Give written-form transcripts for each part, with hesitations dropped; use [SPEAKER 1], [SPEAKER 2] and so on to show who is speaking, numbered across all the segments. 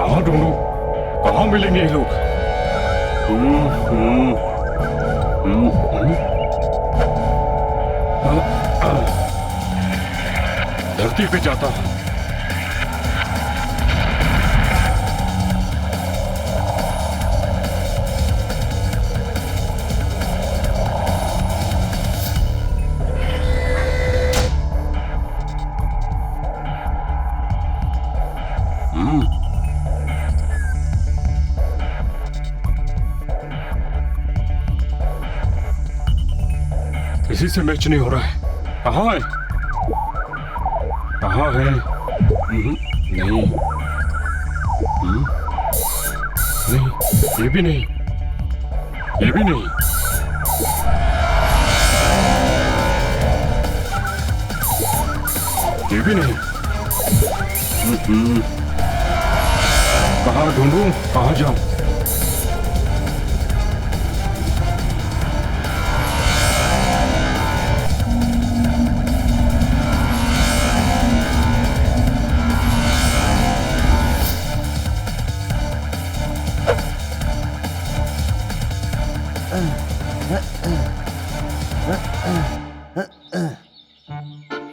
[SPEAKER 1] कहाँ ढूंढूं? कहाँ मिलेंगे ये लोग? धरती पे जाता हूँ। किसी से मैच नहीं हो रहा है। कहाँ है? कहाँ है? नहीं। नहीं, ये भी नहीं, ये भी नहीं। ये भी नहीं। कहाँ ढूंढूं? कहाँ जाऊं?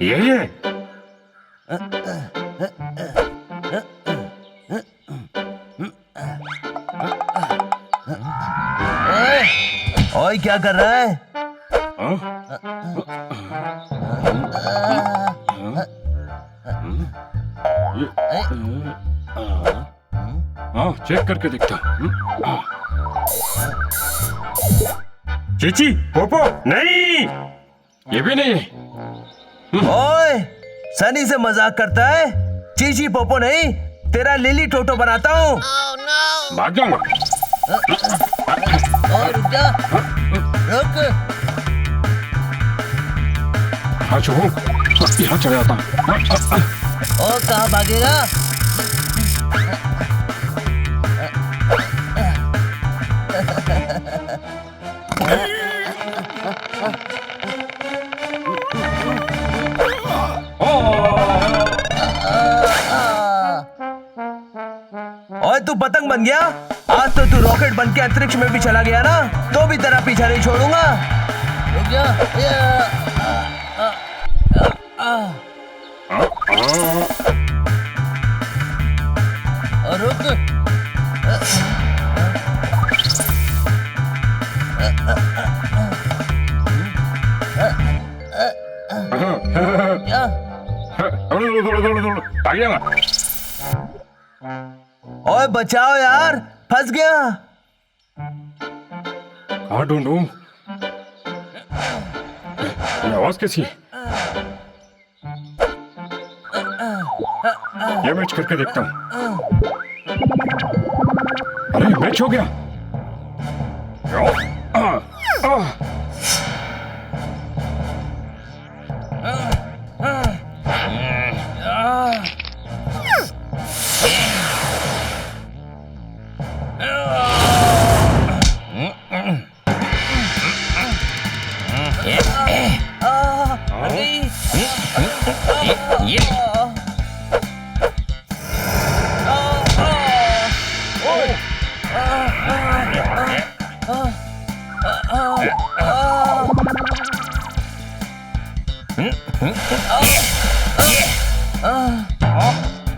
[SPEAKER 1] ये
[SPEAKER 2] ओए क्या कर रहा है?
[SPEAKER 1] हाँ, चेक करके देखता हूँ। चीची, पोपो, नहीं, ये भी नहीं है।
[SPEAKER 2] ओए सनी से मजाक करता है? चीची पोपो नहीं, तेरा लिली टोटो बनाता हूँ।
[SPEAKER 1] भाग जाऊंगा।
[SPEAKER 2] रुक जा, रुक।
[SPEAKER 1] हाँ शुभू, यहाँ चले जाता हूँ।
[SPEAKER 2] और कहाँ भागेगा? ओए तू पतंग बन गया? आज तो तू रॉकेट बन के अंतरिक्ष में भी चला गया ना, तो भी तेरा पीछा नहीं छोड़ूंगा। रुक जा। रुक।
[SPEAKER 1] भाग जाऊंगा।
[SPEAKER 2] ओए बचाओ यार, फंस गया।
[SPEAKER 1] कहाँ ढूंढूं? ये आवाज कैसी है? ये मैच करके देखता हूँ। अरे मैच हो गया।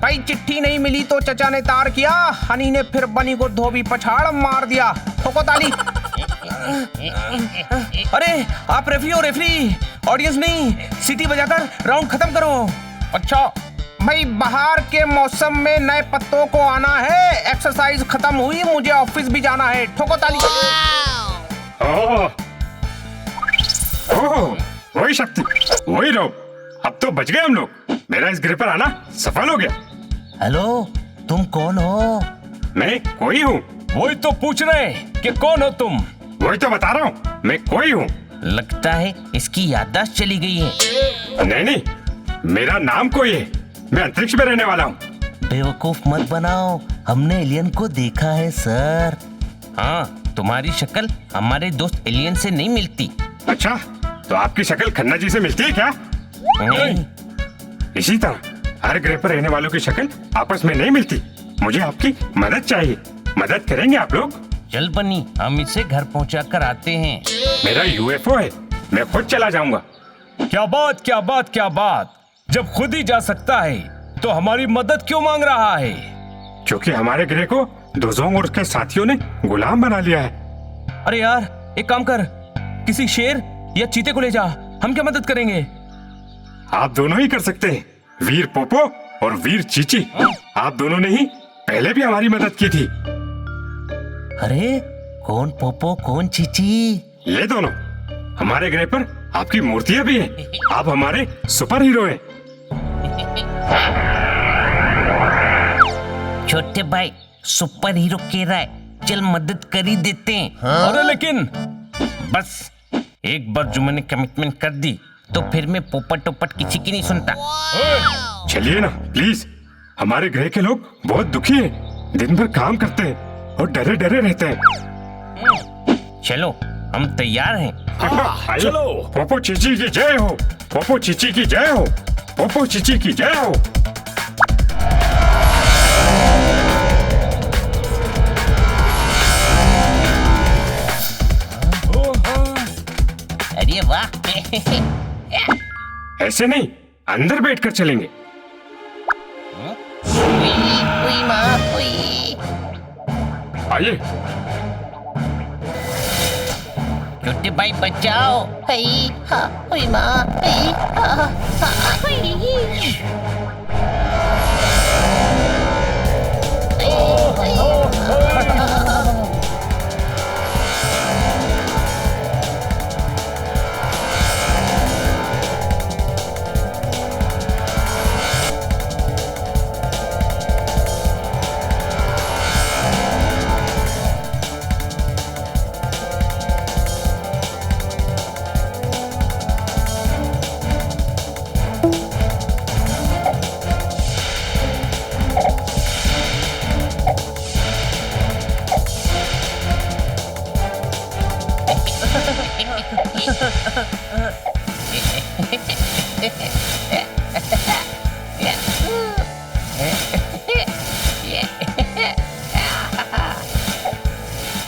[SPEAKER 3] भाई चिट्ठी नहीं मिली तो चचा ने तार किया, हनी ने फिर बनी को धोबी पछाड़ मार दिया। ठोको ताली। अरे आप रेफरी हो? रेफरी ऑडियंस नहीं, सीटी बजाकर राउंड खत्म करो। अच्छा भाई, बाहर के मौसम में नए पत्तों को आना है, एक्सरसाइज खत्म हुई, मुझे ऑफिस भी जाना है। ठोको ताली।
[SPEAKER 1] वही शक्ति, वही रहो। अब तो बच गए हम लोग। मेरा इस ग्रिप पर आना सफल हो गया।
[SPEAKER 2] हेलो, तुम कौन हो?
[SPEAKER 1] मैं कोई हूँ।
[SPEAKER 4] वही तो पूछ रहे हैं कि कौन हो तुम?
[SPEAKER 1] वही तो बता रहा हूँ, मैं कोई हूँ।
[SPEAKER 2] लगता है इसकी याददाश्त चली गई है।
[SPEAKER 1] नहीं, मेरा नाम कोई है। मैं अंतरिक्ष में रहने वाला हूँ।
[SPEAKER 2] बेवकूफ मत बनाओ, हमने एलियन को देखा है सर।
[SPEAKER 3] हाँ, तुम्हारी शक्ल हमारे दोस्त एलियन से नहीं मिलती।
[SPEAKER 1] अच्छा, तो आपकी शक्ल खन्ना जी से मिलती है क्या?
[SPEAKER 3] नहीं।
[SPEAKER 1] इसी तरह हर ग्रह पर रहने वालों की शक्ल आपस में नहीं मिलती। मुझे आपकी मदद चाहिए। मदद करेंगे आप लोग?
[SPEAKER 3] चल बनी, हम इसे घर पहुंचा कर आते हैं।
[SPEAKER 1] मेरा यूएफओ है, मैं खुद चला जाऊंगा।
[SPEAKER 4] क्या बात क्या बात क्या बात, जब खुद ही जा सकता है तो हमारी मदद क्यों मांग रहा है?
[SPEAKER 1] क्योंकि हमारे ग्रह को दोजोंग और उसके साथियों ने गुलाम बना लिया है।
[SPEAKER 2] अरे यार, एक काम कर, किसी शेर या चीते को ले जा, हम क्या मदद करेंगे?
[SPEAKER 1] आप दोनों ही कर सकते हैं, वीर पोपो और वीर चीची। आप दोनों ने ही पहले भी हमारी मदद की थी।
[SPEAKER 2] अरे कौन पोपो कौन चीची?
[SPEAKER 1] ये दोनों हमारे ग्रह पर आपकी मूर्तियां भी हैं। आप हमारे सुपर हीरो हैं।
[SPEAKER 3] छोटे भाई सुपर हीरो कह रहा है, चल मदद कर ही देते हैं।
[SPEAKER 4] अरे लेकिन
[SPEAKER 3] बस एक बार जो मैंने कमिटमेंट कर दी तो फिर मैं पोपट टोपट किसी की नहीं सुनता।
[SPEAKER 1] चलिए ना प्लीज, हमारे ग्रह के लोग बहुत दुखी हैं, दिन भर काम करते हैं और डरे डरे रहते हैं।
[SPEAKER 3] चलो हम तैयार हैं।
[SPEAKER 1] आइए।
[SPEAKER 4] चलो।
[SPEAKER 1] पोपो चीची की जय हो, पोपो चीची की जय हो, पोपो चीची की जय हो।
[SPEAKER 3] अरे वाह
[SPEAKER 1] ऐसे नहीं, अंदर बैठकर चलेंगे। आइए।
[SPEAKER 3] छोटे भाई बचाओ।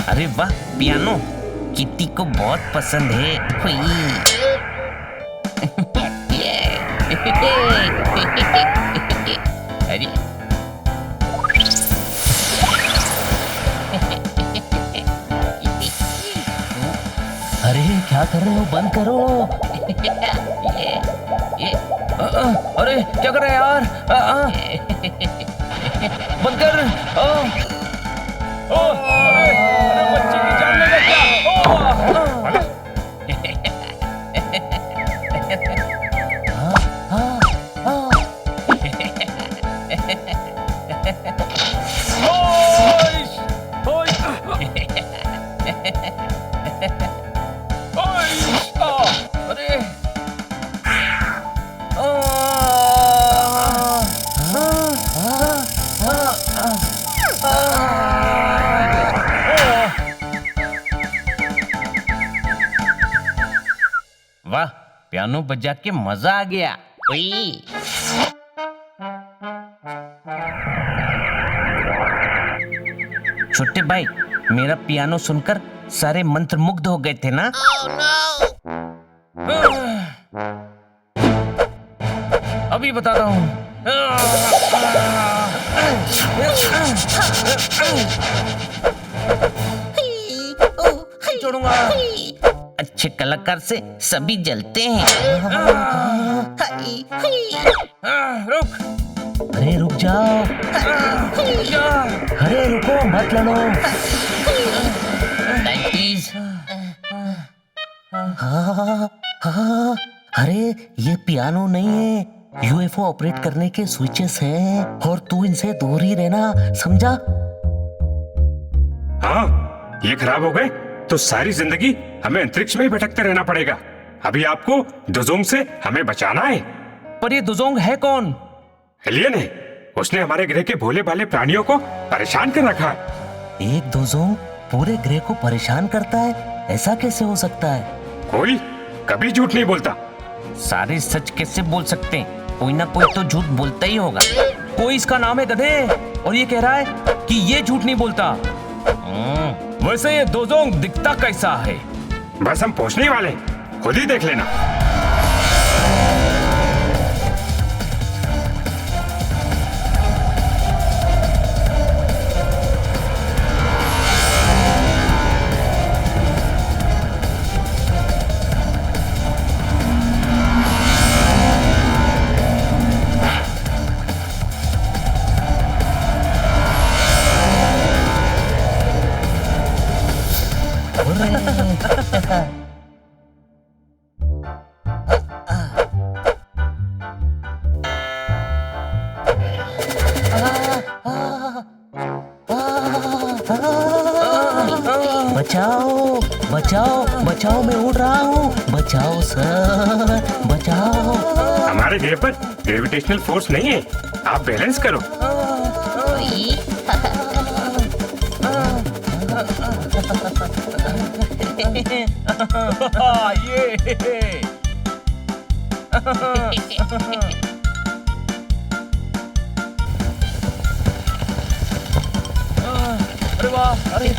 [SPEAKER 3] अरे वाह, पियानो किट्टी को बहुत पसंद है। अरे
[SPEAKER 2] अरे क्या कर रहे हो, बंद करो। अरे क्या कर रहे हैं यार? बंद कर।
[SPEAKER 4] अरे बच्चे की जान लेगा क्या?
[SPEAKER 3] वाह, पियानो बजा के मजा आ गया। छोटे भाई, मेरा पियानो सुनकर सारे मंत्र मुग्ध हो गए थे ना?
[SPEAKER 2] अभी बताता हूँ। छोड़ूंगा।
[SPEAKER 3] अच्छे कलाकार से सभी जलते हैं।
[SPEAKER 2] रुक। अरे रुक जाओ। अरे रुको, मत लड़ो।
[SPEAKER 3] प्लीज।
[SPEAKER 2] हाँ, अरे ये पियानो नहीं है, यूएफओ ऑपरेट करने के स्विचेस हैं और तू इनसे दूर ही रहना, समझा?
[SPEAKER 1] हाँ, ये खराब हो गए तो सारी जिंदगी हमें अंतरिक्ष में ही भटकते रहना पड़ेगा। अभी आपको दोजोंग से हमें बचाना है।
[SPEAKER 2] पर ये दुजोंग है कौन?
[SPEAKER 1] एलियन है, उसने हमारे ग्रह के भोले भाले प्राणियों को परेशान कर रखा है।
[SPEAKER 2] एक दुजोंग पूरे ग्रह को परेशान करता है, ऐसा कैसे हो सकता है?
[SPEAKER 1] कोई कभी झूठ नहीं बोलता।
[SPEAKER 3] सारे सच कैसे बोल सकते हैं? कोई ना कोई तो झूठ बोलता ही होगा।
[SPEAKER 2] कोई इसका नाम है गधे,
[SPEAKER 3] और ये कह रहा है कि ये झूठ नहीं बोलता।
[SPEAKER 4] वैसे ये दोजोंग दिखता कैसा है?
[SPEAKER 1] बस हम पहुंचने ही वाले हैं, खुद ही देख लेना।
[SPEAKER 2] बचाओ बचाओ बचाओ, मैं उड़ रहा हूँ, बचाओ सर बचाओ।
[SPEAKER 1] हमारे ग्रह पर ग्रेविटेशनल फोर्स नहीं है, आप बैलेंस करो।
[SPEAKER 4] ये अरे वाह, अरे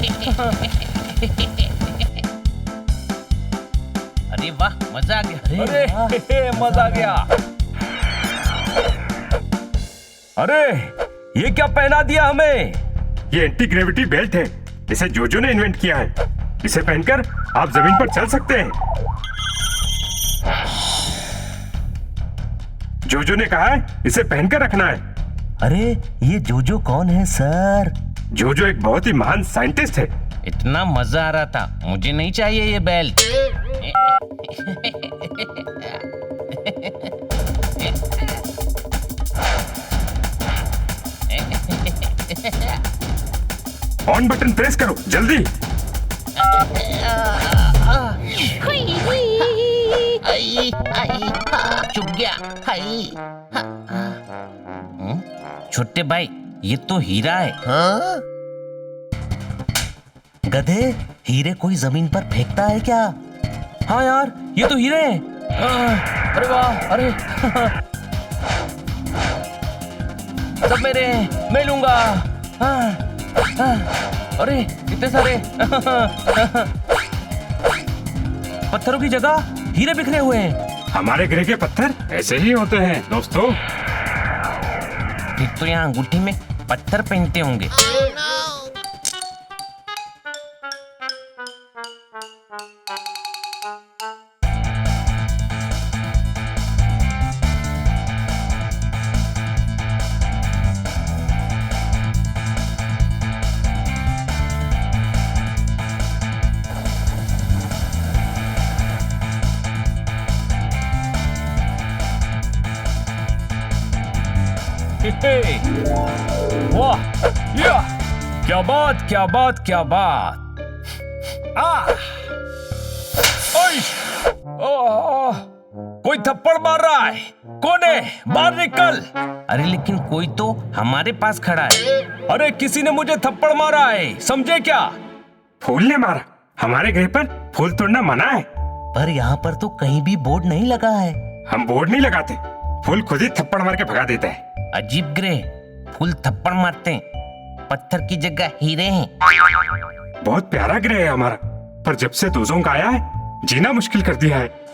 [SPEAKER 3] अरे वाह, मजा आ गया।
[SPEAKER 4] अरे मजा आ गया। अरे ये क्या पहना दिया हमें?
[SPEAKER 1] ये एंटी ग्रेविटी बेल्ट है, इसे जोजो ने इन्वेंट किया है। इसे पहनकर आप जमीन पर चल सकते हैं। जोजो ने कहा है इसे पहनकर रखना है।
[SPEAKER 2] अरे ये जोजो कौन है सर?
[SPEAKER 1] जोजो एक बहुत ही महान साइंटिस्ट है।
[SPEAKER 3] इतना मजा आ रहा था, मुझे नहीं चाहिए ये बेल्ट।
[SPEAKER 1] ऑन बटन प्रेस करो जल्दी।
[SPEAKER 3] चुप गया। छोटे भाई, ये तो हीरा है।
[SPEAKER 2] गधे, हीरे कोई जमीन पर फेंकता है क्या?
[SPEAKER 3] हाँ यार, ये तो हीरे हैं। अरे वाह, अरे सब मेरे हैं, मैं लूंगा। अरे इतने सारे। पत्थरों की जगह हीरे बिखरे हुए हैं।
[SPEAKER 1] हमारे ग्रह के पत्थर ऐसे ही होते हैं दोस्तों।
[SPEAKER 3] फिर तो यहाँ अंगूठी में पत्थर पहनते होंगे।
[SPEAKER 4] वाह, या क्या बात, क्या बात, क्या बात। कोई थप्पड़ मार रहा है। कौन है? बाहर निकल।
[SPEAKER 3] अरे लेकिन कोई तो हमारे पास खड़ा है।
[SPEAKER 4] अरे किसी ने मुझे थप्पड़ मारा है, समझे क्या?
[SPEAKER 1] फूल ने मारा। हमारे ग्रह पर फूल तोड़ना मना है।
[SPEAKER 2] पर यहाँ पर तो कहीं भी बोर्ड नहीं लगा है।
[SPEAKER 1] हम बोर्ड नहीं लगाते, फूल खुद ही थप्पड़ मार के भगा देता है।
[SPEAKER 3] अजीब ग्रह, फूल थप्पड़ मारते हैं, पत्थर की जगह हीरे हैं।
[SPEAKER 1] बहुत प्यारा ग्रह है हमारा, पर जब से दोजोंग आया है जीना मुश्किल कर दिया है।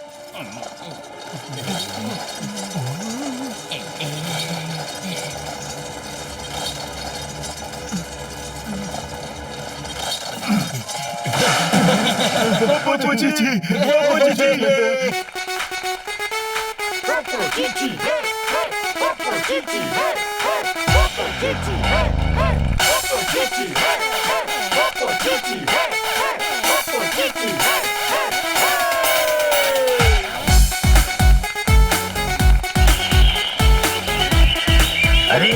[SPEAKER 1] अरे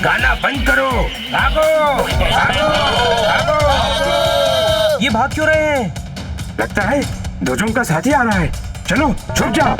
[SPEAKER 1] गाना बंद करो, भागो भागो भागो।
[SPEAKER 3] ये भाग क्यों रहे हैं?
[SPEAKER 1] लगता है दोजोंग का साथी आ रहा है। चलो छुप जाओ।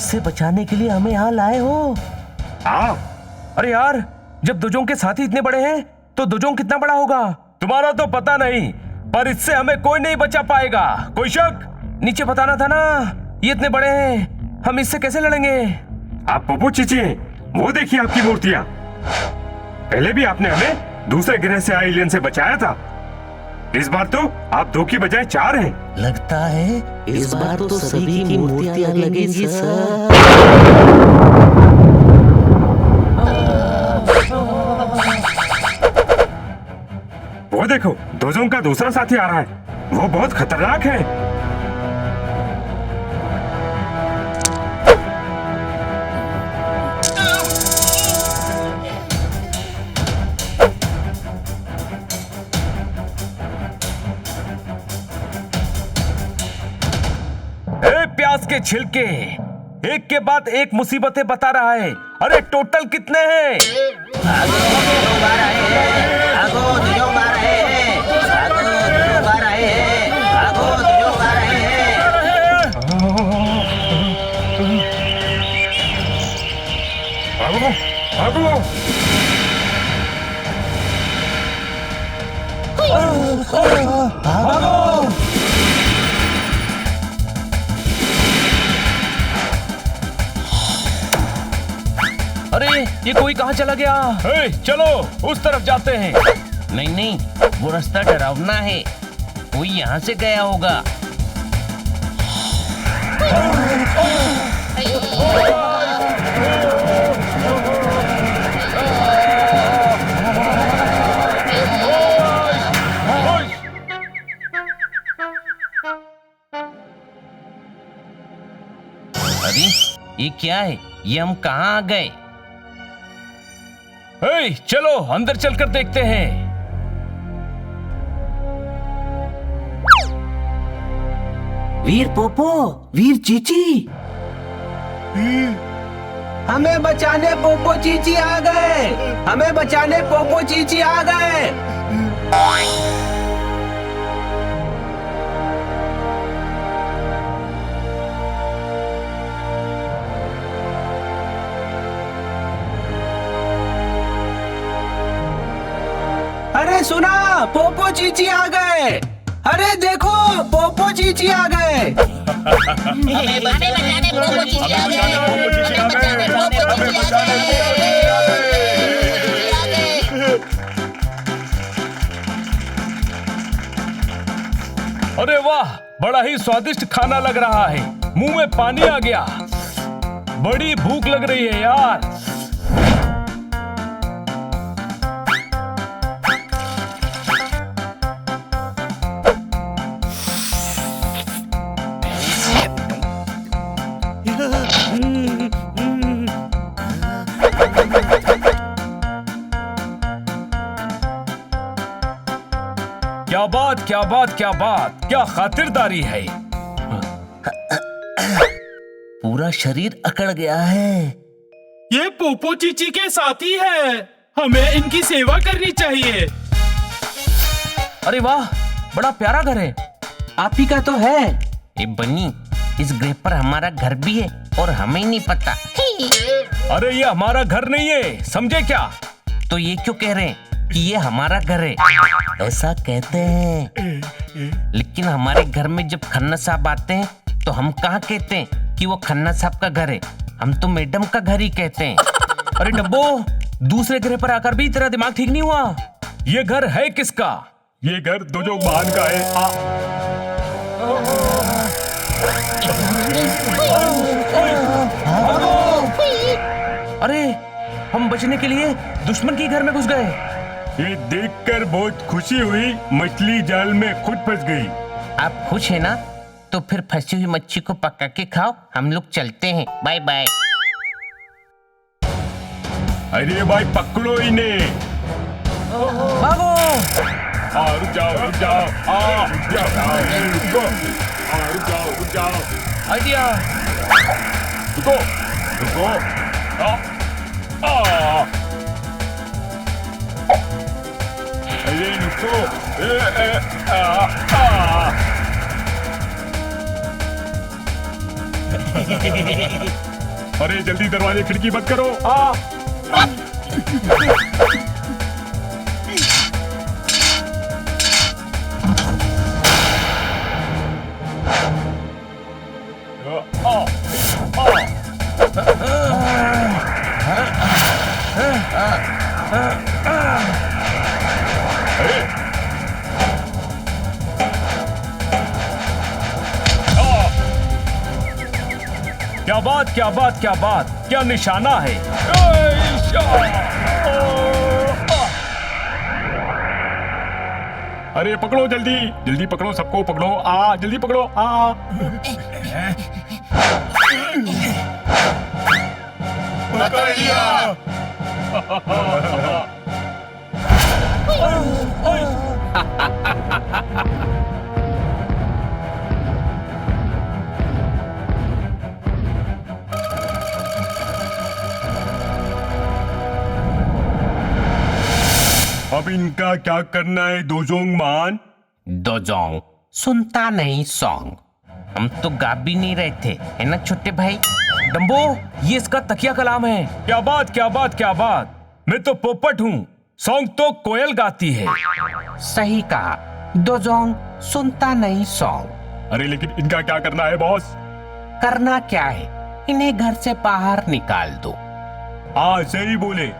[SPEAKER 2] उससे बचाने के लिए हमें यहाँ लाए हो।
[SPEAKER 1] हाँ,
[SPEAKER 4] अरे यार, जब दोजोंग के साथी इतने बड़े हैं तो दोजोंग कितना बड़ा होगा? तुम्हारा तो पता नहीं, पर इससे हमें कोई नहीं बचा पाएगा। कोई शक? नीचे बताना था ना, ये इतने बड़े हैं, हम इससे कैसे लड़ेंगे?
[SPEAKER 1] आप पोपो चीची हैं, वो देखिए आपकी मूर्तियां। पहले भी आपने हमें दूसरे ग्रह से आए एलियन से बचाया था। इस बार तो आप 2 की बजाय 4 हैं।
[SPEAKER 2] लगता है इस बार तो सभी की मूर्तियां लगेंगी सर।
[SPEAKER 1] वो देखो, दोजोंग का दूसरा साथी आ रहा है, वो बहुत खतरनाक है।
[SPEAKER 4] प्याज के छिलके, एक के बाद एक मुसीबतें बता रहा है। अरे टोटल कितने हैं?
[SPEAKER 1] भागो, भागो।
[SPEAKER 3] अरे ये कोई कहाँ चला गया?
[SPEAKER 4] ए, चलो उस तरफ जाते हैं।
[SPEAKER 3] नहीं नहीं, वो रास्ता डरावना है, कोई यहाँ से गया होगा। अरे ये क्या है? ये हम कहाँ आ गए?
[SPEAKER 4] ए, चलो अंदर चलकर देखते हैं।
[SPEAKER 2] वीर पोपो, वीर चीची,
[SPEAKER 3] हमें बचाने पोपो चीची आ गए, हमें बचाने पोपो चीची आ गए। अरे सुना, पोपो चीची आ गए। अरे देखो, पोपो चीची आ गए।
[SPEAKER 5] हमें बचाने पोपो चीची आ गए। हमें बचाने पोपो चीची आ गए।
[SPEAKER 4] अरे वाह, बड़ा ही स्वादिष्ट खाना लग रहा है, मुंह में पानी आ गया। बड़ी भूख लग रही है यार। क्या बात, क्या बात, क्या बात, क्या खातिरदारी है।
[SPEAKER 2] पूरा शरीर अकड़ गया है।
[SPEAKER 6] ये पोपो चीची के साथी है, हमें इनकी सेवा करनी चाहिए।
[SPEAKER 3] अरे वाह, बड़ा प्यारा घर है। आप ही का तो है।
[SPEAKER 7] ए बनी, इस ग्रह पर हमारा घर भी है और हमें ही नहीं पता।
[SPEAKER 4] अरे ये हमारा घर नहीं है, समझे क्या?
[SPEAKER 7] तो ये क्यों कह रहे हैं कि ये हमारा घर है?
[SPEAKER 2] ऐसा कहते हैं।
[SPEAKER 7] लेकिन हमारे घर में जब खन्ना साहब आते हैं तो हम कहाँ कहते हैं कि वो खन्ना साहब का घर है, हम तो मैडम का घर ही कहते हैं।
[SPEAKER 3] अरे डब्बो, दूसरे ग्रह पर आकर भी तेरा दिमाग ठीक नहीं हुआ।
[SPEAKER 4] ये घर है किसका?
[SPEAKER 1] ये घर दोजोंग महान का है।
[SPEAKER 3] अरे हम बचने के लिए दुश्मन के घर में घुस गए।
[SPEAKER 1] ये देखकर बहुत खुशी हुई, मछली जाल में खुद फंस गई।
[SPEAKER 7] आप खुश है ना? तो फिर फंसी हुई मच्छी को पका के खाओ, हम लोग चलते हैं। Bye bye.
[SPEAKER 1] अरे भाई पकड़ो इन्हें।
[SPEAKER 3] भागो।
[SPEAKER 1] रुक जाओ, रुक जाओ, रुक जाओ, रुक जाओ, रुक जाओ।
[SPEAKER 3] आइडिया।
[SPEAKER 1] रुको, रुको। अरे रुको। अरे जल्दी दरवाजे खिड़की बंद करो।
[SPEAKER 4] क्या बात, क्या बात, क्या बात, क्या निशाना है।
[SPEAKER 1] अरे पकड़ो, जल्दी जल्दी पकड़ो, सबको पकड़ो। जल्दी पकड़ो।
[SPEAKER 3] पकड़ लिया।
[SPEAKER 1] अब इनका क्या करना है दोजोंग मान?
[SPEAKER 7] दोजोंग सुनता नहीं सॉन्ग। हम तो गा भी नहीं रहे थे, है ना छोटे भाई?
[SPEAKER 4] डम्बो, ये इसका तकिया कलाम है। क्या बात, क्या बात, क्या बात। मैं तो पोपट हूँ, सॉन्ग तो कोयल गाती है।
[SPEAKER 7] सही कहा, दोजोंग सुनता नहीं सॉन्ग।
[SPEAKER 1] अरे लेकिन इनका क्या करना है बॉस?
[SPEAKER 7] करना क्या है, इन्हें घर से बाहर निकाल दो।
[SPEAKER 1] सही बोले।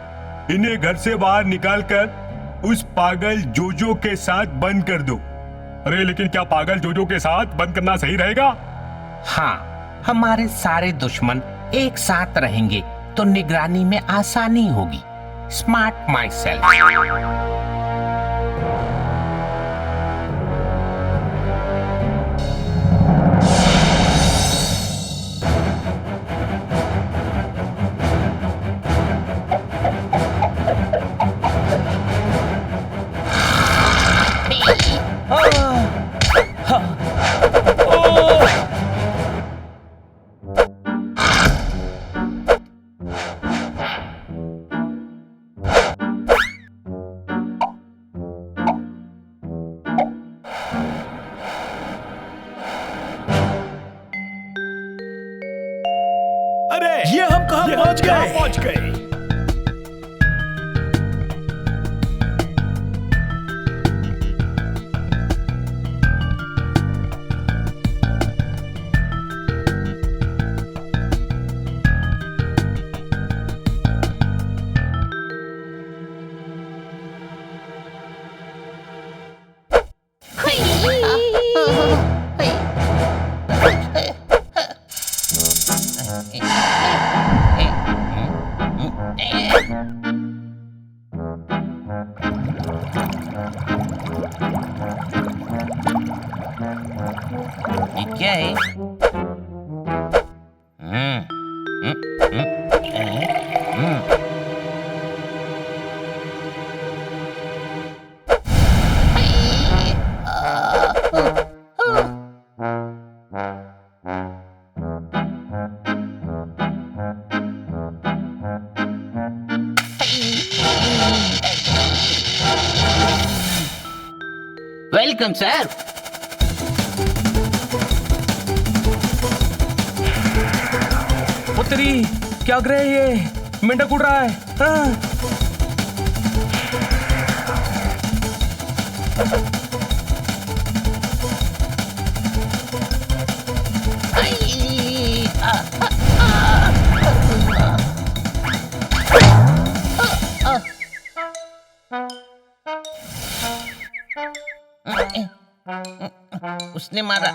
[SPEAKER 1] इन्हें घर से बाहर निकालकर उस पागल जोजो के साथ बंद कर दो। अरे लेकिन क्या पागल जोजो के साथ बंद करना सही रहेगा?
[SPEAKER 7] हाँ, हमारे सारे दुश्मन एक साथ रहेंगे तो निगरानी में आसानी होगी। Smart my self.
[SPEAKER 6] अरे ये हम कहाँ पहुँच गए?
[SPEAKER 7] ये क्या है?
[SPEAKER 5] Welcome sir.
[SPEAKER 4] पुत्री, क्या ग्रह है ये? मेंढक उड़ रहा है।
[SPEAKER 7] उसने मारा।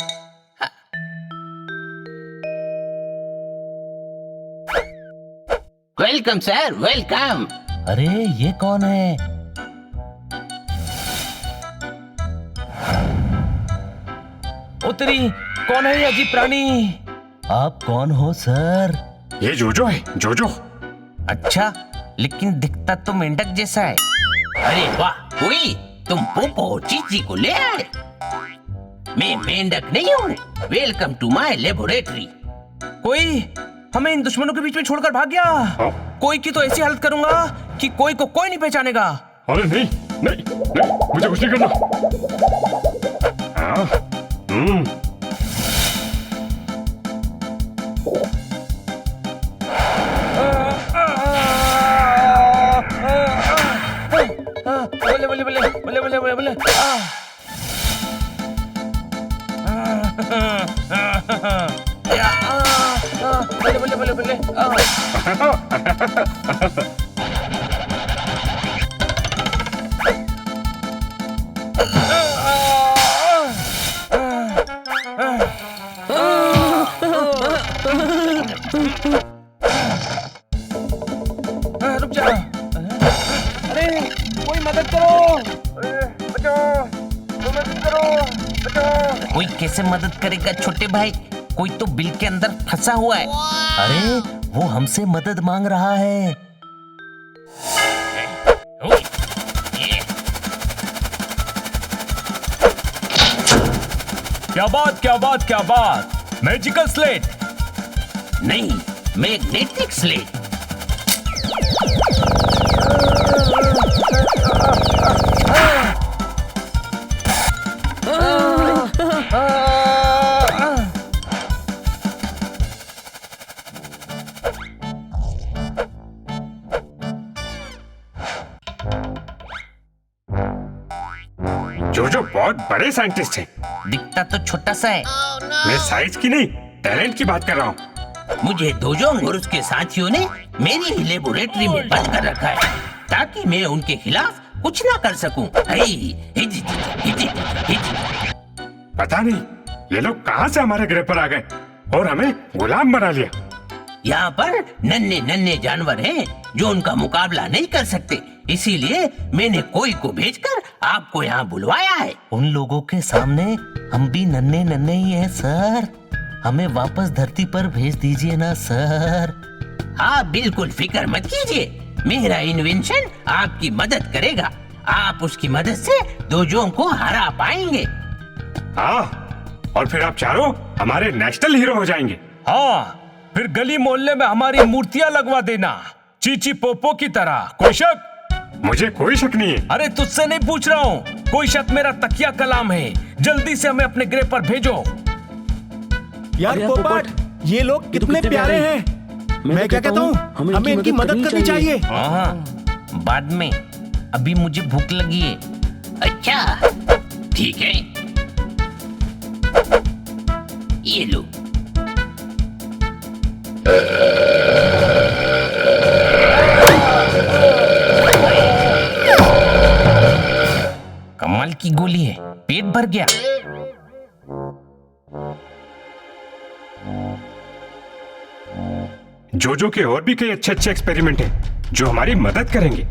[SPEAKER 5] Welcome sir, welcome.
[SPEAKER 2] अरे ये कौन है?
[SPEAKER 4] पुत्री, कौन है ये अजीब प्राणी?
[SPEAKER 2] आप कौन हो सर?
[SPEAKER 1] ये जोजो है, जोजो।
[SPEAKER 7] अच्छा, लेकिन दिखता तो मेंढक जैसा है।
[SPEAKER 5] अरे वाह, हुई तुम पोपो चीची को ले आए। मैं मेंढक नहीं हूँ। Welcome to my laboratory.
[SPEAKER 4] कोई हमें इन दुश्मनों के बीच में छोड़कर भाग गया। कोई की तो ऐसी हालत करूंगा कि कोई को कोई नहीं पहचानेगा।
[SPEAKER 1] अरे नहीं नहीं नहीं, मुझे कुछ नहीं करना।
[SPEAKER 4] बल्ले बल्ले बल्ले बल्ले बल्ले बल्ले बल्ले बल्ले बल्ले रुक जा। अरे कोई मदद करो, बचाओ, मदद करो, बचाओ।
[SPEAKER 7] कोई कैसे मदद करेगा छोटे भाई? कोई तो बिल के अंदर फंसा हुआ है।
[SPEAKER 2] अरे वो हमसे मदद मांग रहा है।
[SPEAKER 4] क्या बात, क्या बात, क्या बात! Magical slate!
[SPEAKER 5] नहीं, मैग्नेटिक स्लेट।
[SPEAKER 1] जोजो बहुत बड़े साइंटिस्ट हैं।
[SPEAKER 7] दिखता तो छोटा सा है।
[SPEAKER 1] मैं साइज की नहीं, टैलेंट की बात कर रहा हूँ।
[SPEAKER 5] मुझे दोजोंग और उसके साथियों ने मेरी ही लेबोरेटरी में बंद कर रखा है ताकि मैं उनके खिलाफ कुछ ना कर सकूं।
[SPEAKER 1] पता नहीं ये लोग कहाँ से हमारे ग्रह पर आ गए और हमें गुलाम बना लिया।
[SPEAKER 5] यहाँ पर नन्हे नन्हे जानवर हैं जो उनका मुकाबला नहीं कर सकते, इसीलिए मैंने कोई को भेजकर आपको यहाँ बुलवाया है।
[SPEAKER 2] उन लोगों के सामने हम भी नन्हे नन्हे ही हैं सर। हमें वापस धरती पर भेज दीजिए ना सर।
[SPEAKER 5] आप बिल्कुल फिक्र मत कीजिए, मेरा इन्वेंशन आपकी मदद करेगा। आप उसकी मदद से दोजोंग को हरा पाएंगे।
[SPEAKER 1] हाँ, और फिर आप चारों हमारे नेशनल हीरो हो जाएंगे।
[SPEAKER 4] हाँ, फिर गली मोहल्ले में हमारी मूर्तियां लगवा देना, चीची पोपो की तरह। कोई शक?
[SPEAKER 1] मुझे कोई शक नहीं है।
[SPEAKER 4] अरे तुझसे नहीं पूछ रहा हूँ, कोई शक मेरा तकिया कलाम है। जल्दी से हमें अपने ग्रह पर भेजो।
[SPEAKER 8] यार पोपट, ये लोग कितने प्यारे हैं। मैं क्या कहता हूँ, हमें इनकी मदद करनी चाहिए।
[SPEAKER 7] हाँ, बाद में। अभी मुझे भूख लगी है।
[SPEAKER 5] अच्छा, ठीक है, ये लो।
[SPEAKER 7] कमाल की गोली है, पेट भर गया।
[SPEAKER 1] जोजो के और भी कई अच्छे अच्छे एक्सपेरिमेंट हैं जो हमारी मदद करेंगे।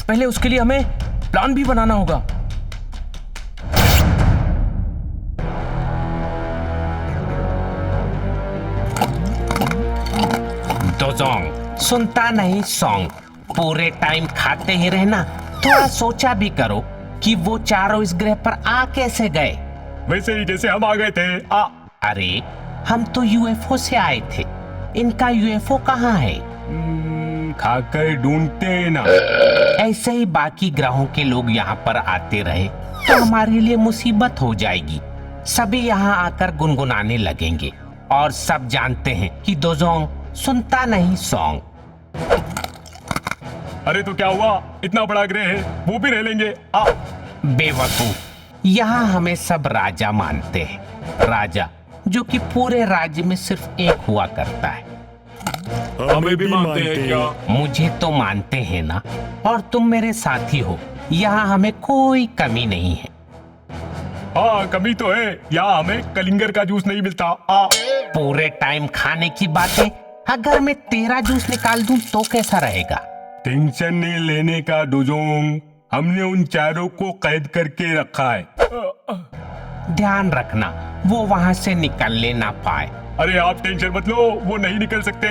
[SPEAKER 4] पहले उसके लिए हमें प्लान भी बनाना होगा।
[SPEAKER 7] दोजोंग, सुनता नहीं सॉन्ग, पूरे टाइम खाते ही रहना। थोड़ा सोचा भी करो कि वो चारों इस ग्रह पर आ कैसे गए।
[SPEAKER 1] वैसे ही जैसे हम आ गए थे।
[SPEAKER 7] अरे हम तो यूएफओ से आए थे, इनका यूएफओ कहाँ है?
[SPEAKER 1] खाकर ढूंढते ना।
[SPEAKER 7] ऐसे ही बाकी ग्रहों के लोग यहाँ पर आते रहे तो हमारे लिए मुसीबत हो जाएगी। सभी यहाँ आकर गुनगुनाने लगेंगे और सब जानते हैं कि दोजोंग सुनता नहीं सॉन्ग।
[SPEAKER 1] अरे तो क्या हुआ, इतना बड़ा ग्रह है, वो भी रह लेंगे।
[SPEAKER 7] बेवकूफ, यहाँ हमें सब राजा मानते हैं। राजा जो कि पूरे राज्य में सिर्फ एक हुआ करता है।
[SPEAKER 8] हमें भी मानते हैं क्या?
[SPEAKER 7] मुझे तो मानते हैं ना, और तुम मेरे साथी हो। यहाँ हमें कोई कमी नहीं है।
[SPEAKER 1] हाँ, कमी तो है, यहाँ हमें कलिंगर का जूस नहीं मिलता।
[SPEAKER 7] पूरे टाइम खाने की बातें। अगर मैं तेरा जूस निकाल दूं तो कैसा रहेगा?
[SPEAKER 1] टेंशन नहीं लेने का दोजोंग, हमने उन चारों को कैद करके रखा है।
[SPEAKER 7] ध्यान रखना वो वहाँ से निकलने ना पाए।
[SPEAKER 1] अरे आप टेंशन मत लो, वो नहीं निकल सकते।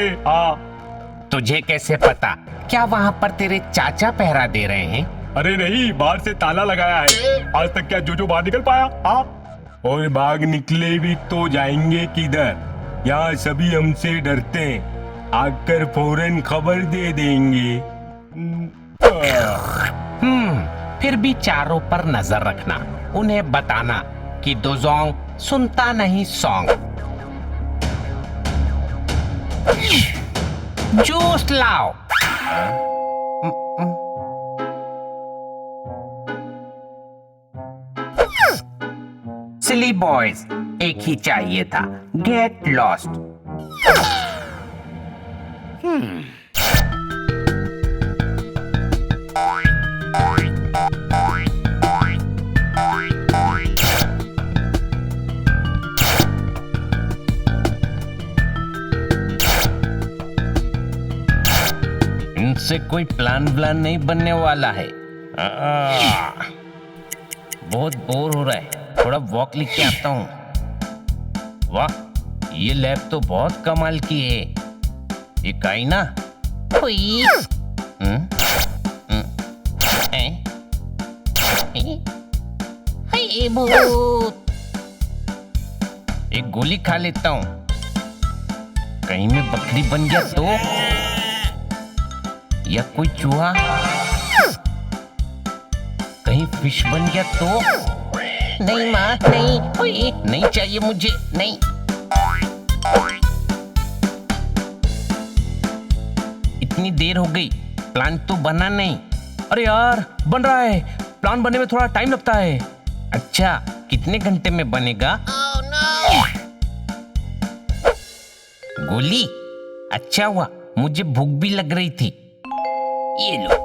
[SPEAKER 7] तुझे कैसे पता? क्या वहाँ पर तेरे चाचा पहरा दे रहे हैं?
[SPEAKER 1] अरे नहीं, बाहर से ताला लगाया है। आज तक क्या जोजो बाहर निकल पाया? और भाग निकले भी तो जाएंगे किधर? यहाँ सभी हमसे डरते हैं, आकर फौरन खबर दे देंगे।
[SPEAKER 7] फिर भी चारों पर नजर रखना, उन्हें बताना कि दोजोंग सुनता नहीं सॉन्ग। जूस लाओ। सिली बॉयज, एक ही चाहिए था, गेट लॉस्ट।
[SPEAKER 5] इनसे कोई प्लान नहीं बनने वाला है। बहुत बोर हो रहा है, थोड़ा वॉक लिख के आता हूँ। वाह, ये लैब तो बहुत कमाल की है। ये काई ना एक गोली खा लेता हूँ, कहीं मैं बकरी बन गया तो, या कोई चूहा, कहीं फिश बन गया तो। नहीं माँ, नहीं, ओए, नहीं चाहिए मुझे, नहीं। इतनी देर हो गई, प्लान तो बना नहीं।
[SPEAKER 4] अरे यार, बन रहा है। प्लान बनने में थोड़ा टाइम लगता है।
[SPEAKER 5] अच्छा, कितने घंटे में बनेगा? गोली, अच्छा हुआ, मुझे भूख भी लग रही थी। ये लो।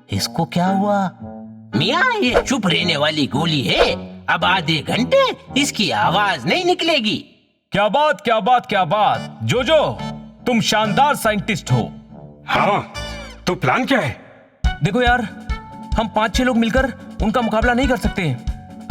[SPEAKER 2] इसको क्या हुआ?
[SPEAKER 5] मियाँ, ये चुप रहने वाली गोली है। अब आधे घंटे इसकी आवाज नहीं निकलेगी।
[SPEAKER 4] क्या बात, क्या बात, क्या बात। जोजो, तुम शानदार साइंटिस्ट हो।
[SPEAKER 1] हाँ, तो प्लान क्या है?
[SPEAKER 4] देखो यार, हम 5-6 लोग मिलकर उनका मुकाबला नहीं कर सकते।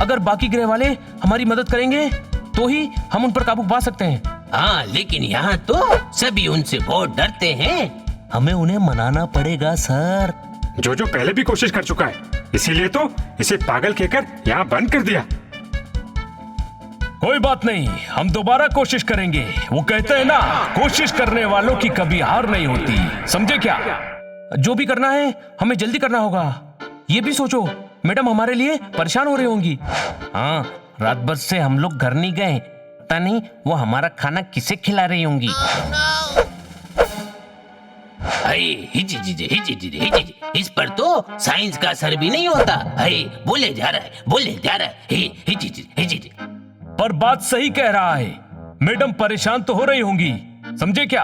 [SPEAKER 4] अगर बाकी ग्रह वाले हमारी मदद करेंगे तो ही हम उन पर काबू पा सकते हैं।
[SPEAKER 5] हाँ, लेकिन यहाँ तो सभी उनसे बहुत डरते हैं।
[SPEAKER 2] हमें उन्हें मनाना पड़ेगा सर।
[SPEAKER 1] जो पहले भी कोशिश कर चुका है, इसीलिए तो इसे पागल कहकर यहाँ बंद कर दिया।
[SPEAKER 4] कोई बात नहीं, हम दोबारा कोशिश करेंगे। वो कहते हैं ना, कोशिश करने वालों की कभी हार नहीं होती। समझे क्या? जो भी करना है हमें जल्दी करना होगा। ये भी सोचो, मैडम हमारे लिए परेशान हो रही होंगी।
[SPEAKER 5] हाँ, रात भर से हम लोग घर नहीं गए, पता नहीं वो हमारा खाना किसे खिला रही होंगी। इस पर तो साइंस का असर भी नहीं होता। बोले जा रहा है।
[SPEAKER 4] पर बात सही कह रहा है, मैडम परेशान तो हो रही होंगी। समझे क्या?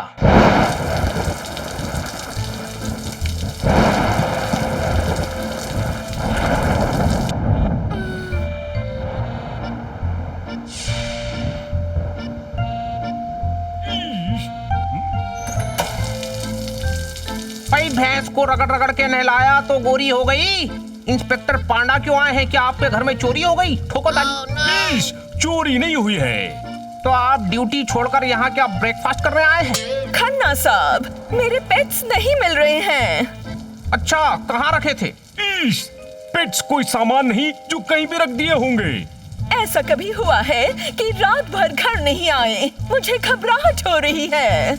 [SPEAKER 3] भाई, भैंस को रगड़ रगड़ के नहलाया तो गोरी हो गई। इंस्पेक्टर पांडा क्यों आए हैं? क्या आपके घर में चोरी हो गई? ठोको ताली।
[SPEAKER 4] चोरी नहीं हुई है।
[SPEAKER 3] तो आप ड्यूटी छोड़कर यहाँ क्या ब्रेकफास्ट करने आए हैं?
[SPEAKER 9] खन्ना साहब, मेरे पेट्स नहीं मिल रहे हैं।
[SPEAKER 3] अच्छा, कहाँ रखे थे?
[SPEAKER 4] पेट्स कोई सामान नहीं जो कहीं भी रख दिए होंगे।
[SPEAKER 9] ऐसा कभी हुआ है कि रात भर घर नहीं आए? मुझे घबराहट हो रही है।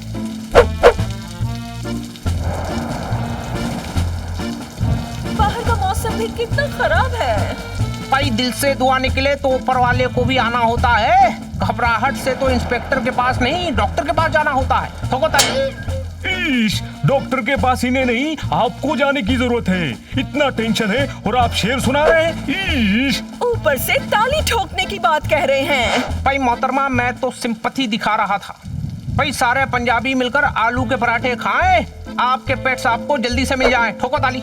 [SPEAKER 9] बाहर का मौसम भी कितना खराब है।
[SPEAKER 3] भाई, दिल से दुआ निकले तो ऊपर वाले को भी आना होता है। घबराहट से तो इंस्पेक्टर के पास नहीं, डॉक्टर के पास जाना होता है। ठोको ताली।
[SPEAKER 4] डॉक्टर के पास इन्हें नहीं, आपको जाने की जरूरत है। इतना टेंशन है और आप शेर सुना रहे हैं।
[SPEAKER 9] ऊपर से ताली ठोकने की बात कह रहे हैं।
[SPEAKER 3] भाई मोहतरमा, मैं तो सिंपैथी दिखा रहा था। भाई, सारे पंजाबी मिलकर आलू के पराठे खाएं, आपके पेट्स आपको जल्दी से मिल जाएं। ठोको ताली।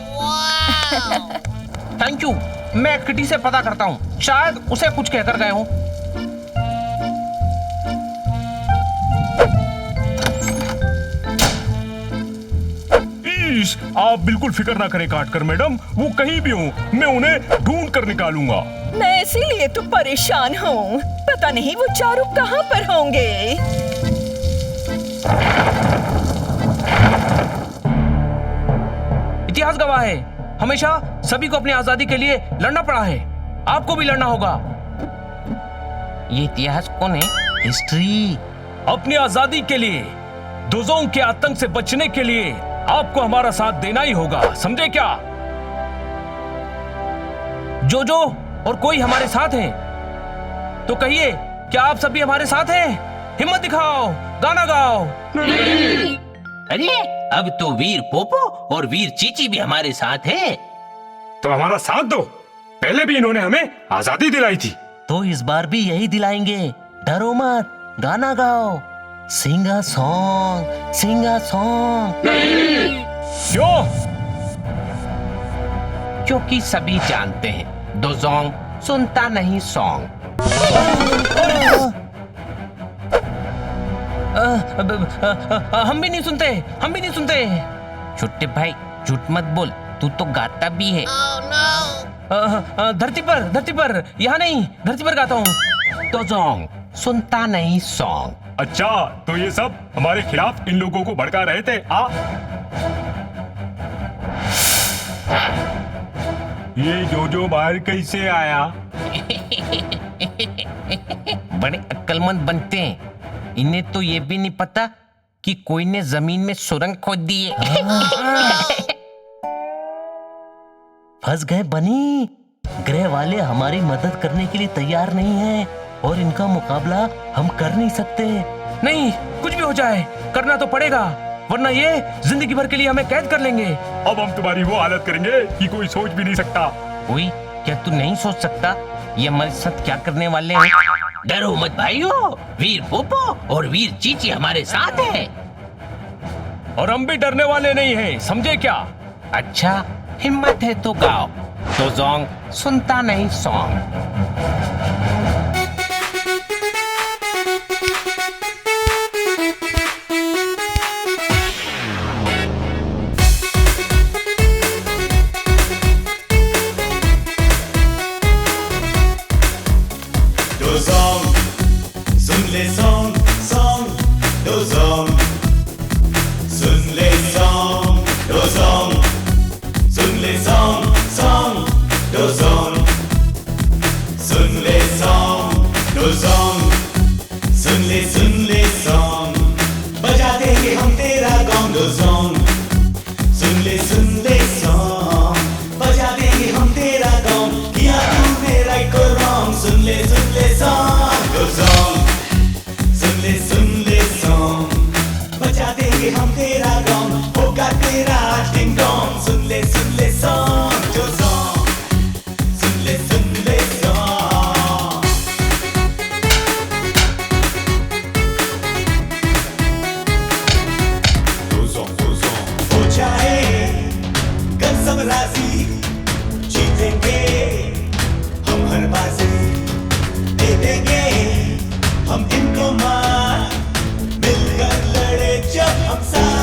[SPEAKER 3] Thank you. मैं किटी से पता करता हूँ, शायद उसे कुछ कहकर गए हों।
[SPEAKER 4] आप बिल्कुल फिक्र ना करें काटकर मैडम, वो कहीं भी हो, मैं उन्हें ढूंढ कर निकालूंगा।
[SPEAKER 9] मैं इसीलिए तो परेशान हूँ। पता नहीं वो चारों कहाँ पर होंगे।
[SPEAKER 4] इतिहास गवाह है, हमेशा सभी को अपनी आजादी के लिए लड़ना पड़ा है। आपको भी लड़ना होगा।
[SPEAKER 5] ये इतिहास कौन है?
[SPEAKER 2] हिस्ट्री।
[SPEAKER 4] अपनी आजादी के लिए, दोजोंग के आतंक से बचने के लिए आपको हमारा साथ देना ही होगा। समझे क्या? जो और कोई हमारे साथ हैं तो कहिए, क्या आप सभी हमारे साथ हैं? हिम्मत दिखाओ, गाना गाओ।
[SPEAKER 5] अरे अब तो वीर पोपो और वीर चीची भी हमारे साथ है।
[SPEAKER 1] तो हमारा साथ दो, पहले भी इन्होंने हमें आजादी दिलाई थी।
[SPEAKER 2] तो इस बार भी यही दिलाएंगे, डरो मत, गाना गाओ, सिंग a song, Singh a song.
[SPEAKER 1] क्यों?
[SPEAKER 7] क्योंकि सभी जानते हैं डोजोंग सुनता नहीं सॉन्ग।
[SPEAKER 5] हम भी नहीं सुनते, हम भी नहीं सुनते। छोटे भाई झूठ मत बोल, तू तो गाता भी है।
[SPEAKER 4] धरती पर, यहाँ नहीं, धरती पर गाता हूँ।
[SPEAKER 7] डोजोंग सुनता नहीं सॉन्ग।
[SPEAKER 1] अच्छा, तो ये सब हमारे खिलाफ इन लोगों को भड़का रहे थे। ये जोजो बाहर कैसे आया?
[SPEAKER 5] बड़े अक्लमंद बनते हैं, इन्हें तो ये भी नहीं पता कि कोई ने जमीन में सुरंग खोद दी है।
[SPEAKER 2] फंस गए बनी, ग्रह वाले हमारी मदद करने के लिए तैयार नहीं हैं और इनका मुकाबला हम कर नहीं सकते।
[SPEAKER 4] नहीं, कुछ भी हो जाए करना तो पड़ेगा, वरना ये जिंदगी भर के लिए हमें कैद कर लेंगे।
[SPEAKER 1] अब हम तुम्हारी वो हालत करेंगे कि कोई सोच भी नहीं सकता।
[SPEAKER 5] कोई क्या तू नहीं सोच सकता ये हमारे साथ क्या करने वाले हैं? डरो मत भाइयों, वीर पोपो और वीर चीची हमारे साथ है।
[SPEAKER 4] और हम भी डरने वाले नहीं हैं, समझे क्या?
[SPEAKER 7] अच्छा, हिम्मत है तो गाओ, डोजोंग सुनता नहीं सॉन्ग।
[SPEAKER 10] सुन ले सॉन्ग सॉन्ग डोजोंग, सुन ले सॉन्ग डोजोंग, सुन ले सॉन्ग सॉन्ग डोजोंग, सुन ले सॉन्ग डोजोंग, सुन ले सॉन्ग, बजा देंगे हम तेरा गॉन्ग डोजोंग, सुन ले सॉन्ग, बजा देंगे हम तेरा गॉन्ग, किया तूने राइट को रॉन्ग, सुन ले सॉन्ग डोजोंग, सुन ले सॉन्ग, बजा देंगे हम तेरा गॉन्ग, होगा तेरा डिंग डोंग, सुन ले सॉन्ग डोजोंग, सुन ले सॉन्ग। डोजोंग हो जाए कल सब राजी, जीतेंगे हम हर बाजी, दे देंगे हम इनको मार, मिलकर लड़े जब हम साथ।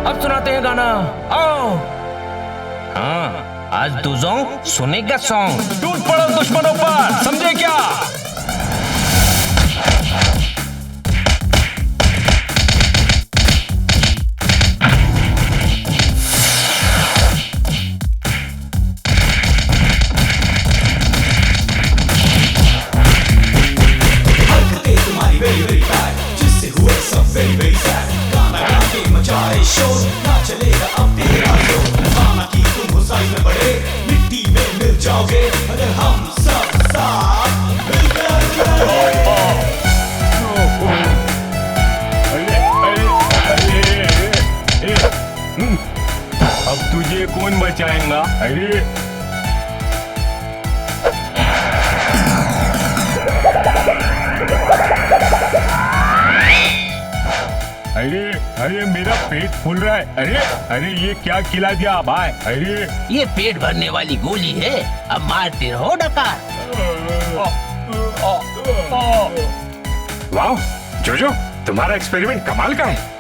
[SPEAKER 4] अब सुनाते हैं गाना, आओ।
[SPEAKER 5] हाँ, आज डोजोंग सुनेगा सॉन्ग।
[SPEAKER 4] टूट पड़ो दुश्मनों पर, समझे क्या?
[SPEAKER 10] तुम्हारी वेरी वेरी बैड, जिससे हुए सब वेरी वेरी सैड, गाना गा के मचाए शोर, ना चलेगा अब तेरा जोर, माना कि तुम हुसाई में बड़े, मिट्टी में मिल जाओगे अगर हम सब साथ मिलकर चले।
[SPEAKER 1] अब तुझे कौन बचाएगा? अरे अरे अरे मेरा पेट फूल रहा है। अरे अरे ये क्या खिला दिया भाई? अरे
[SPEAKER 5] ये पेट भरने वाली गोली है, अब मारते रहो डकार।
[SPEAKER 1] वाह जोजो, तुम्हारा एक्सपेरिमेंट कमाल का है।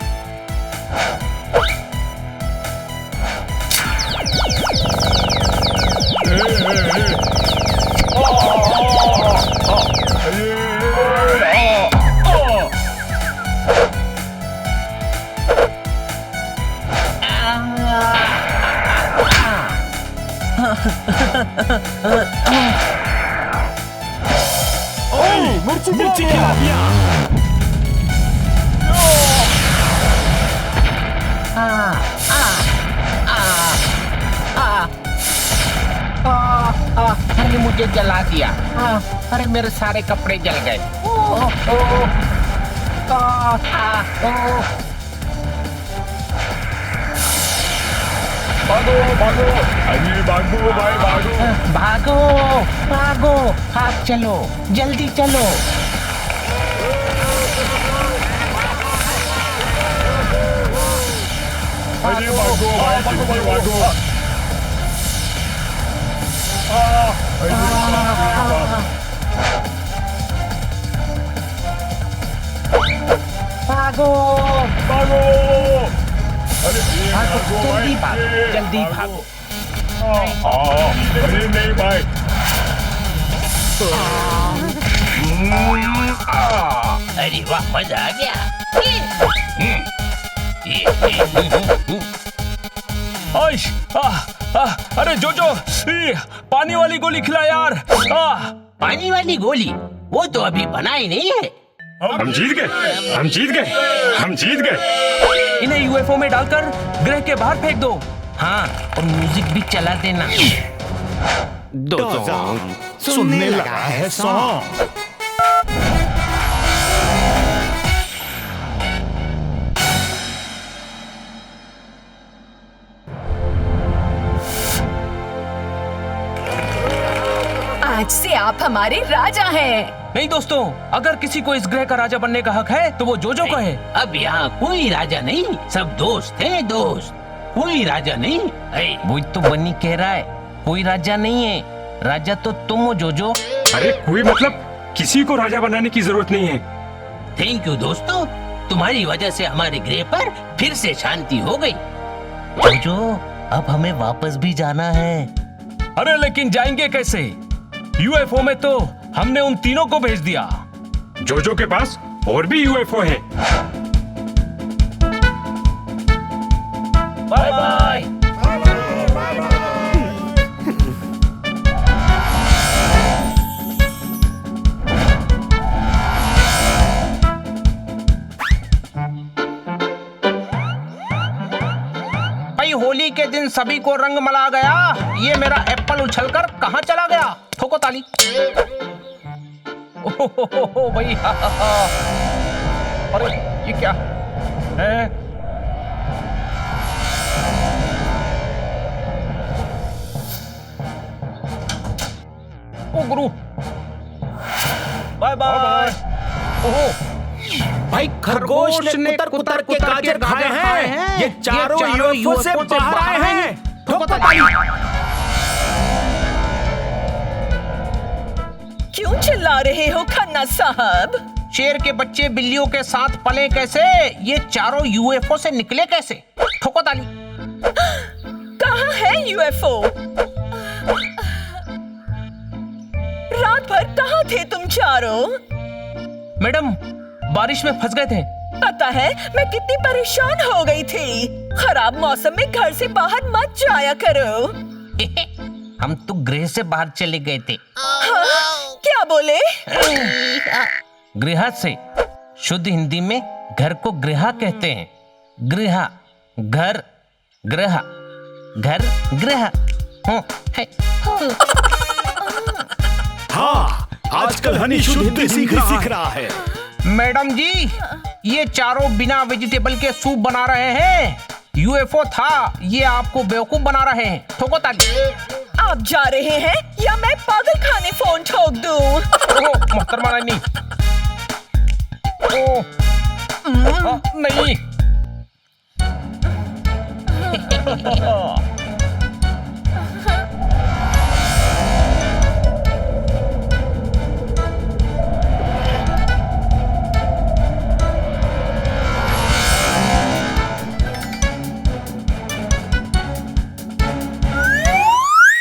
[SPEAKER 8] मिर्ची खिला दिया।
[SPEAKER 7] अरे मुझे जला दिया। अरे मेरे सारे कपड़े जल गए।
[SPEAKER 1] भागो भागो, अरे भागो भाई भागो।
[SPEAKER 7] भागो भागो, भाग चलो, जल्दी चलो।
[SPEAKER 1] अरे भागो भाई, जल्दी भागो।
[SPEAKER 7] भागो
[SPEAKER 1] भागो, अरे
[SPEAKER 7] भागो, जल्दी भागो, जल्दी भागो।
[SPEAKER 1] अरे नहीं भाई।
[SPEAKER 5] अरे वाह, मजा आ गया।
[SPEAKER 4] आइश, अरे जोजो, पानी वाली गोली खिला यार।
[SPEAKER 5] पानी वाली गोली? वो तो अभी बनाई नहीं है।
[SPEAKER 1] हम जीत गए, हम जीत गए, हम जीत गए।
[SPEAKER 4] इन्हें यूएफओ में डालकर ग्रह के बाहर फेंक दो।
[SPEAKER 7] हाँ, और म्यूजिक भी चला देना।
[SPEAKER 8] सुनने लगा है सॉन्ग।
[SPEAKER 9] आज से आप हमारे राजा हैं।
[SPEAKER 4] नहीं दोस्तों, अगर किसी को इस ग्रह का राजा बनने का हक है तो वो जोजो का है।
[SPEAKER 5] अब यहाँ कोई राजा नहीं, सब दोस्त हैं, दोस्त। कोई राजा नहीं है।
[SPEAKER 7] वो तो बन्नी कह रहा है, कोई राजा नहीं है। राजा तो तुम हो जोजो।
[SPEAKER 1] अरे कोई मतलब किसी को राजा बनाने की जरूरत नहीं है।
[SPEAKER 5] थैंक यू दोस्तों, तुम्हारी वजह से हमारे ग्रह पर फिर से शांति हो गई।
[SPEAKER 2] जोजो, अब हमें वापस भी जाना है।
[SPEAKER 4] अरे लेकिन जाएंगे कैसे? यूएफओ में तो हमने उन तीनों को भेज दिया।
[SPEAKER 1] जोजो के पास और भी यूएफओ है।
[SPEAKER 4] Bye bye.
[SPEAKER 3] भाई होली के दिन सभी को रंग मला गया। ये मेरा एप्पल उछलकर कहाँ चला गया? ठोको ताली। ओहो भाई, अरे ये क्या है? ओ गुरु, बाय बाय। ओहो
[SPEAKER 8] भाई खरगोश ने कुतर के गाजर खाए हैं। ये चारों यूएफओ से बाहर आए हैं। ठोको ताली।
[SPEAKER 9] क्यों चिल्ला रहे हो खन्ना साहब?
[SPEAKER 3] शेर के बच्चे बिल्लियों के साथ पले कैसे? ये चारों यूएफओ से निकले कैसे? ठोको ताली।
[SPEAKER 9] कहाँ है यूएफओ? रात भर कहाँ थे तुम चारों?
[SPEAKER 4] मैडम, बारिश में फंस गए थे।
[SPEAKER 9] पता है मैं कितनी परेशान हो गई थी। खराब मौसम में घर से बाहर मत जाया करो।
[SPEAKER 7] हम तो गृह से बाहर चले गए थे।
[SPEAKER 9] हाँ? क्या बोले?
[SPEAKER 7] गृह से शुद्ध हिंदी में घर को गृह कहते हैं। गृह, घर, गृह, घर, गृह।
[SPEAKER 8] हाँ, आजकल हनी शुद्ध हिंदी सीख रहा है।
[SPEAKER 3] मैडम जी, ये चारों बिना वेजिटेबल के सूप बना रहे हैं। यूएफओ था, ये आपको बेवकूफ बना रहे हैं। ठोको ताली।
[SPEAKER 9] आप जा रहे हैं या मैं पागल खाने फोन ठोक दूं?
[SPEAKER 3] मोहतरमा नहीं। नहीं
[SPEAKER 4] है